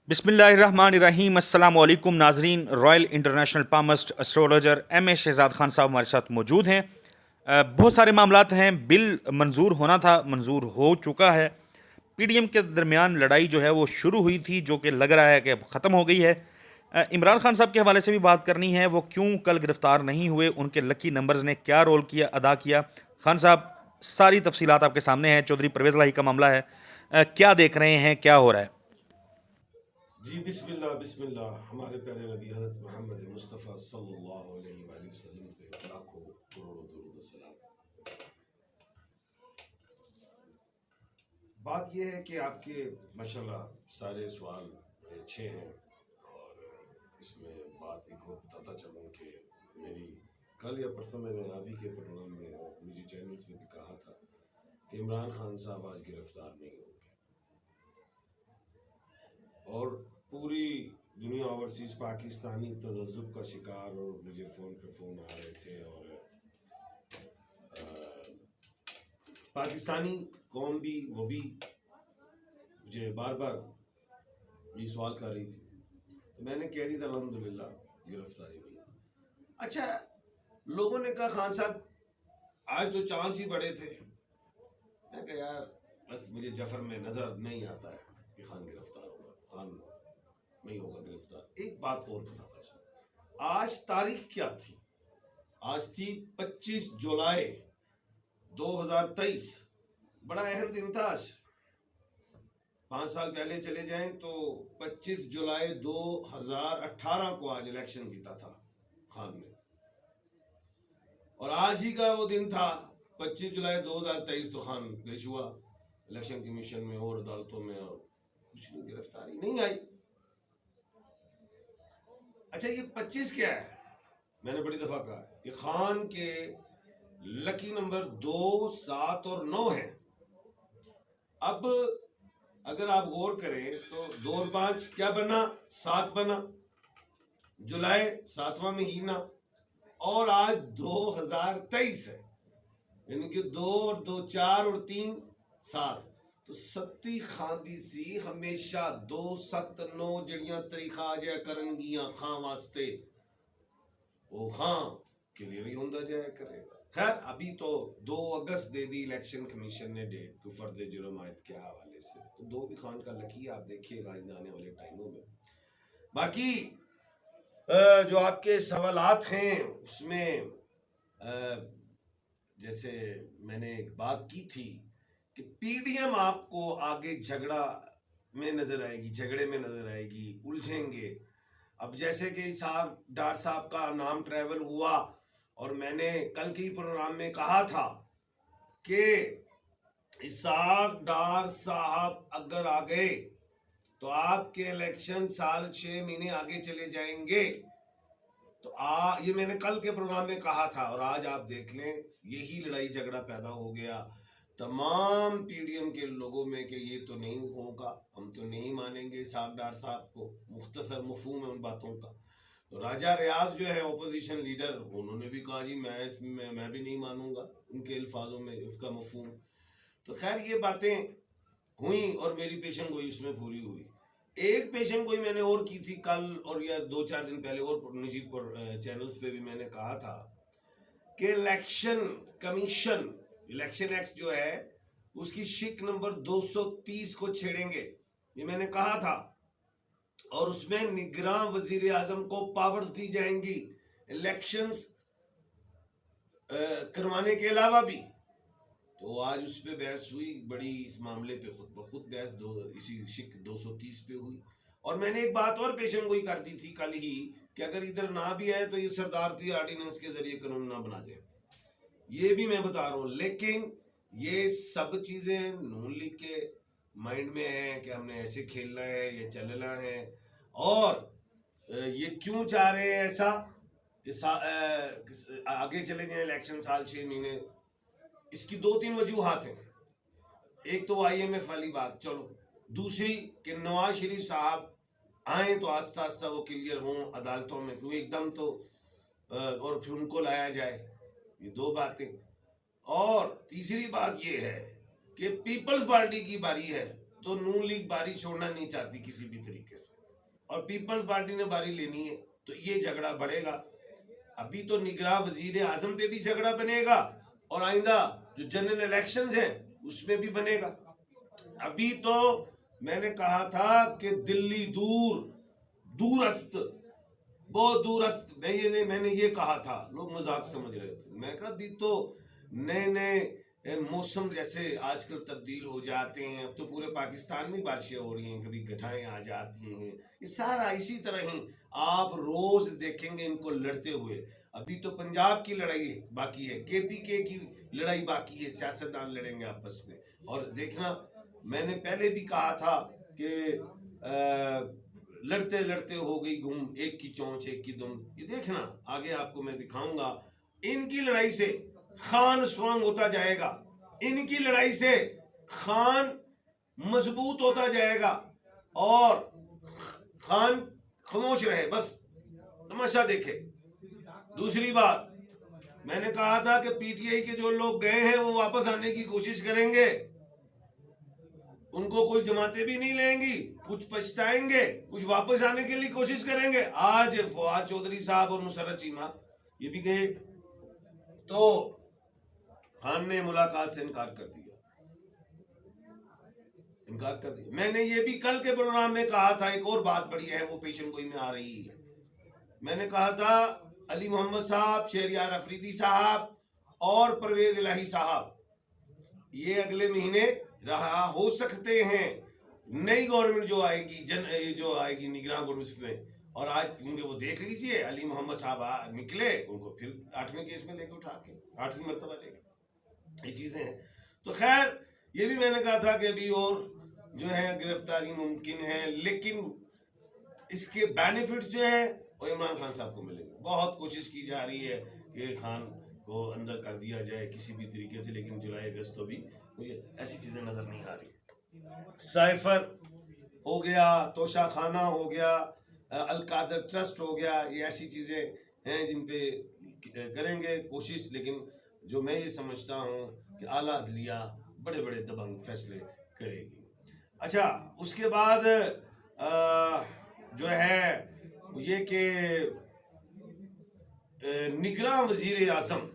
बिस्मिल्लाहिर्रहमानिर्रहीम। अस्सलाम वालेकुम नाजरीन। Royal international palmist astrologer M A Shahzad Khan Sahab हमारे साथ मौजूद हैं। बहुत सारे मामलात हैं। बिल मंजूर होना था, मंजूर हो चुका है। पीडीएम के दरमियान लड़ाई जो है वो शुरू हुई थी, जो कि लग रहा है कि अब ख़त्म हो गई है। इमरान खान साहब के हवाले से भी बात करनी है। वो क्यों कल गिरफ्तार नहीं हुए, उनके लकी नंबर्स ने क्या रोल किया अदा किया। खान साहब, सारी तफसीलात आपके सामने हैं। चौधरी परवेज़ लाही का मामला है, क्या देख रहे हैं, क्या हो रहा है? जी बिस्मिल्लाह बिस्मिल्लाह। हमारे प्यारे नबी हज़रत मोहम्मद मुस्तफ़ा सल्लल्लाहु अलैहि वसल्लम पे लाखों करोड़ों दुरूद व सलाम। बात यह है कि आपके माशाल्लाह सारे सवाल अच्छे हैं, और इसमें बात एक और बताता चलूँ कि मेरी कल या परसों मैंने अभी के प्रोग्राम में और निजी चैनल्स में भी कहा था कि इमरान खान साहब आज गिरफ्तार नहीं होंगे, और पूरी दुनिया ओवरसीज पाकिस्तानी तजज़्ज़ुब का शिकार, और मुझे फ़ोन पे फ़ोन आ रहे थे, और पाकिस्तानी कौम भी, वो भी मुझे बार बार ये सवाल कर रही थी। तो मैंने कह दी था अल्हम्दुलिल्लाह गिरफ्तारी हुई। अच्छा, लोगों ने कहा खान साहब आज तो चांस ही बड़े थे। मैं कहा यार बस मुझे जफर में नज़र नहीं आता है कि खान गिरफ्तार होगा, खान नहीं होगा गिरफ्तार। एक बात और बताता चलूं, आज तारीख क्या थी? आज थी 25 जुलाई 2023। बड़ा अहम दिन था आज। 5 साल पहले चले जाएं तो 25 जुलाई 2018 को आज इलेक्शन जीता था खान ने, और आज ही का वो दिन था 25 जुलाई 2023 तो खान पेश हुआ इलेक्शन कमीशन में और अदालतों में, और कुछ नहीं, गिरफ्तारी नहीं आई। अच्छा, ये 25 क्या है? मैंने बड़ी दफा कहा कि खान के लकी नंबर 2, 7 और 9 है। अब अगर आप गौर करें तो 2 और 5 क्या बना? 7 बना। जुलाई 7वां महीना, और आज 2023 है, यानी कि 2 और 2 4 और 3 7। तो सत्ती खांदी सी हमेशा 2 7 9 जड़ियां तरीका आ जाया करनगियां खां वास्ते, वो खां क्लियर ही होता जाया करेगा। खैर, अभी तो 2 अगस्त दे दी इलेक्शन कमीशन ने डेट, तो फर्द जुर्म आयत के हवाले से, तो 2 भी खान का लकी आप देखिएगा आने वाले टाइमों में। बाकी जो आपके सवालात हैं उसमें जैसे मैंने एक बात की थी कि पीडीएम आपको आगे झगड़ा में नजर आएगी, झगड़े में नजर आएगी, उलझेंगे। अब जैसे कि साहब डार साहब का नाम ट्रैवल हुआ, और मैंने कल के प्रोग्राम में कहा था कि इसाक डार साहब अगर आ गए तो आपके इलेक्शन साल 6 महीने आगे चले जाएंगे। तो ये मैंने कल के प्रोग्राम में कहा था, और आज आप देख लें यही लड़ाई झगड़ा पैदा हो गया तमाम पीडीएम के लोगों में कि ये तो नहीं होगा, हम तो नहीं मानेंगे साहब डार साहब को। मुख्तसर मफहूम है उन बातों का। तो राजा रियाज जो है ओपोजिशन लीडर, उन्होंने भी कहा जी मैं भी नहीं मानूंगा, उनके अल्फाजों में उसका मफहूम। तो खैर ये बातें हुई, और मेरी पेशन गोई उसमें पूरी हुई। एक पेशन गोई मैंने और की थी कल, और या 2-4 दिन पहले, और निजी चैनल्स पे भी मैंने कहा था कि इलेक्शन कमीशन, इलेक्शन एक्ट जो है उसकी शिक नंबर 230 को छेड़ेंगे, ये मैंने कहा था। और उसमें निगरान वजीर आजम को पावर्स दी जाएंगी इलेक्शंस करवाने के अलावा भी। तो आज उस पर बहस हुई बड़ी, इस मामले पे खुद ब खुद बहस इसी शिक 230 पे हुई। और मैंने एक बात और पेशन गोई कर दी थी कल ही कि अगर इधर ना भी आए तो ये सरदारती ऑर्डिनेंस के जरिए कानून ना बना जाए, ये भी मैं बता रहा हूँ। लेकिन ये सब चीजें नून लीग के माइंड में है कि हमने ऐसे खेलना है, ये चलना है, और ये क्यों चाह रहे हैं ऐसा कि आगे चले जाए इलेक्शन साल 6 महीने। इसकी 2-3 वजूहात हैं। एक तो IMF वाली बात, चलो। दूसरी कि नवाज शरीफ साहब आए तो आस्ता आस्ता वो क्लियर हों अदालतों में, क्योंकि एकदम तो और फिर उनको लाया जाए, ये 2 बातें। और तीसरी बात ये है कि पीपल्स पार्टी की बारी है तो नून लीग बारी छोड़ना नहीं चाहती किसी भी तरीके से, और पीपल्स पार्टी ने बारी लेनी है, तो ये झगड़ा बढ़ेगा। अभी तो निगरां वजीर आजम पे भी झगड़ा बनेगा, और आइंदा जो जनरल इलेक्शंस हैं उसमें भी बनेगा। अभी तो मैंने कहा था कि दिल्ली दूरस्थ, बहुत दूरस्थ, मैंने ये कहा था, लोग मजाक समझ रहे थे। मैं कहा अभी तो नए नए मौसम जैसे आजकल तब्दील हो जाते हैं, अब तो पूरे पाकिस्तान में बारिशें हो रही हैं, कभी गठाएं आ जाती हैं, ये सारा इसी तरह ही आप रोज देखेंगे इनको लड़ते हुए। अभी तो पंजाब की लड़ाई बाकी है, केपीके की लड़ाई बाकी है, सियासतदान लड़ेंगे आपस में। और देखना, मैंने पहले भी कहा था कि लड़ते लड़ते हो गई गुम, एक की चोंच एक की दुम। ये देखना आगे आपको मैं दिखाऊंगा, इनकी लड़ाई से खान स्ट्रांग होता जाएगा, इनकी लड़ाई से खान मजबूत होता जाएगा, और खान खामोश रहे, बस तमाशा देखे। दूसरी बात, मैंने कहा था कि पीटीआई के जो लोग गए हैं वो वापस आने की कोशिश करेंगे, उनको कोई जमातें भी नहीं लेंगी, कुछ पछताएंगे, कुछ वापस आने के लिए कोशिश करेंगे। आज फवाद चौधरी साहब और मुसर्रत चीमा ये भी गए, तो खान ने मुलाकात से इनकार कर दिया। मैंने ये भी कल के प्रोग्राम में कहा था, एक और बात बड़ी है, वो पेशन गोई में आ रही है। मैंने कहा था अली मोहम्मद साहब, शहरियार अफरीदी साहब और परवेज इलाही साहब, ये अगले महीने रहा हो सकते हैं। नई गवर्नमेंट जो आएगी निगरान गवर्नमेंट में, और आज उनके वो देख लीजिए, अली मोहम्मद साहब निकले, उनको फिर 8वें केस में लेके उठा के 8वीं मरतबा लेके, ये चीजें हैं। तो खैर ये भी मैंने कहा था कि अभी और जो है गिरफ्तारी मुमकिन है, लेकिन इसके बेनिफिट्स जो है वो इमरान खान साहब को मिलेंगे। बहुत कोशिश की जा रही है कि खान को अंदर कर दिया जाए किसी भी तरीके से, लेकिन जुलाई अगस्त तो भी मुझे ऐसी चीजें नजर नहीं आ रही। साइफर हो गया, तोशा खाना हो गया, अलकादर ट्रस्ट हो गया, ये ऐसी चीजें हैं जिन पे करेंगे कोशिश, लेकिन जो मैं ये समझता हूँ कि आला अदलिया बड़े बड़े दबंग फैसले करेगी। अच्छा, उसके बाद जो है ये कि निगरां वजीर आजम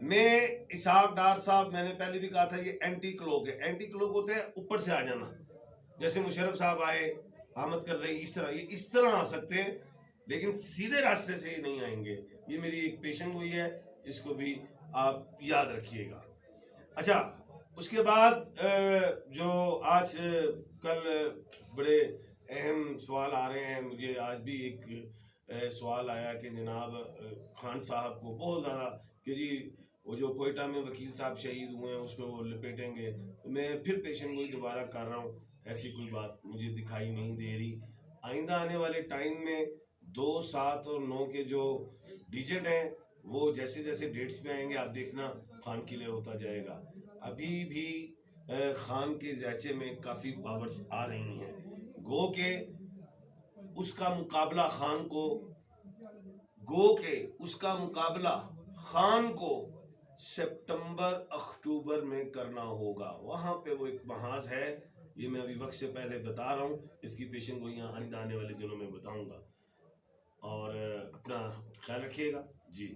में इसहाक डार साहब, मैंने पहले भी कहा था, ये एंटी क्लॉक है। एंटी क्लॉक होते हैं ऊपर से आ जाना, जैसे मुशर्रफ साहब आए, अहमद करज़ई, इस तरह ये इस तरह आ सकते हैं, लेकिन सीधे रास्ते से ये नहीं आएंगे। ये मेरी एक पेशन गोई है, इसको भी आप याद रखिएगा। अच्छा, उसके बाद जो आज कल बड़े अहम सवाल आ रहे हैं, मुझे आज भी एक सवाल आया कि जनाब खान साहब को बहुत ज़्यादा कि जी वो जो कोयटा में वकील साहब शहीद हुए हैं उस पर वो लपेटेंगे, तो मैं फिर पेशन गोई दोबारा कर रहा हूँ, ऐसी कोई बात मुझे दिखाई नहीं दे रही। आइंदा आने वाले टाइम में 2, 7 और 9 के जो डिजिट हैं वो जैसे जैसे डेट्स में आएंगे आप देखना खान क्लियर होता जाएगा। अभी भी खान के ज़ैचे में काफ़ी पावर्स आ रही हैं, गो के उसका मुकाबला खान को सितंबर अक्टूबर में करना होगा। वहाँ पे वो एक महाज है, ये मैं अभी वक्त से पहले बता रहा हूँ, इसकी पेशन गोइयाँ आइंदा आने वाले दिनों में बताऊँगा। और अपना ख्याल रखिएगा जी।